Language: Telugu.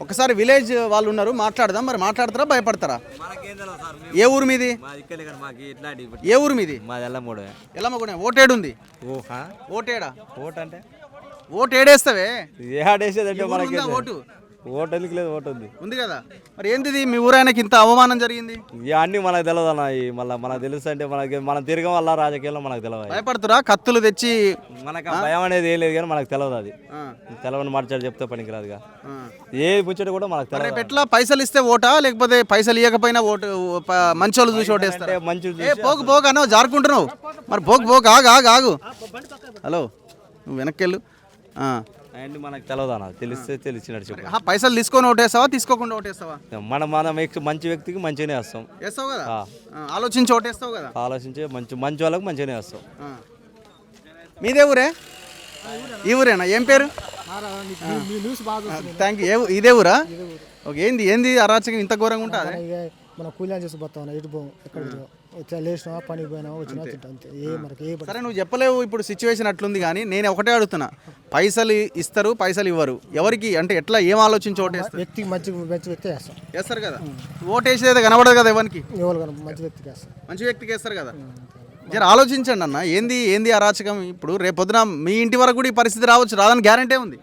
ఒకసారి విలేజ్ వాళ్ళు ఉన్నారు, మాట్లాడదాం. మరి మాట్లాడతారా, భయపడతారా? ఏ ఊరు మీది? ఏ ఊరు మీది? ఎల్లమ్మగూడెం. ఓటేడు ఉంది? ఓటేడా? ఓటు ఏడేస్తావే? ఓటు ఓటు ఎందుకు లేదు? ఓటు ఉంది. ఉంది కదా. మరి ఏంటిది మీ ఊరాయనకి ఇంత అవమానం జరిగింది? అన్ని మనకు తెలియదు అన్న. మళ్ళీ మనకు తెలుసు అంటే మనం తిరగం వల్ల రాజకీయాల్లో మనకు తెలియదు. భయపడుతురా? కత్తులు తెచ్చి మనకు భయం అనేది ఏం లేదు కానీ మనకు తెలియదు. అది తెలవని మాట్లాడి చెప్తే పనికిరాదుగా. ఏ ముచ్చట కూడా మనకు తెలియదు. ఎట్లా పైసలు ఇస్తే ఓటా, లేకపోతే పైసలు ఇవ్వకపోయినా ఓటు మంచి వాళ్ళు చూసి ఓటేస్తారు? మంచి పోకు అన్నావు, జారుకుంటున్నావు. మరి పోకు ఆగు. హలో, నువ్వు వెనక్కెళ్ళు. అవన్నీ మనకు తెలియదు అన్న. తెలిస్తే తెలిసినట్టు చెప్పు. పైసలు తీసుకొని ఓటేస్తావా, తీసుకోకుండా ఓటేస్తావా? మనం మంచి వ్యక్తికి మంచిగానే వేస్తాం. వేస్తావు కదా, ఆలోచించి ఓటేస్తావు కదా. ఆలోచించి మంచి వాళ్ళకి మంచిగానే వేస్తాం. మీదే ఊరే? ఈ ఊరేనా? ఏం పేరు? Thank you. ఇదే ఊరా? ఓకే. ఏంది అరాచకం ఇంత ఘోరంగా ఉంటుంది? మనం కూలి చేసి పోతాం, ఎటు పోం, ఎక్కడ లేచినా పనికి పోయినా వచ్చినా అంతే. సరే, నువ్వు చెప్పలేవు ఇప్పుడు సిచ్యువేషన్ అట్లుంది, కానీ నేను ఒకటే అడుగుతున్నా. పైసలు ఇస్తారు, పైసలు ఇవ్వరు. ఎవరికి అంటే ఎట్లా, ఏం ఆలోచించి ఓటేస్తారు? వ్యక్తికి మంచి వ్యక్తి వేస్తారు కదా. ఓటేసేది కనబడదు కదా ఎవరికి. మంచి వ్యక్తికి వేస్తారు, మంచి వ్యక్తికి వేస్తారు కదా. జర ఆలోచించండి అన్న. ఏంది అరాచకం? ఇప్పుడు రేపొద్దున మీ ఇంటి వరకు కూడా ఈ పరిస్థితి రాదని గ్యారంటీ ఉంది.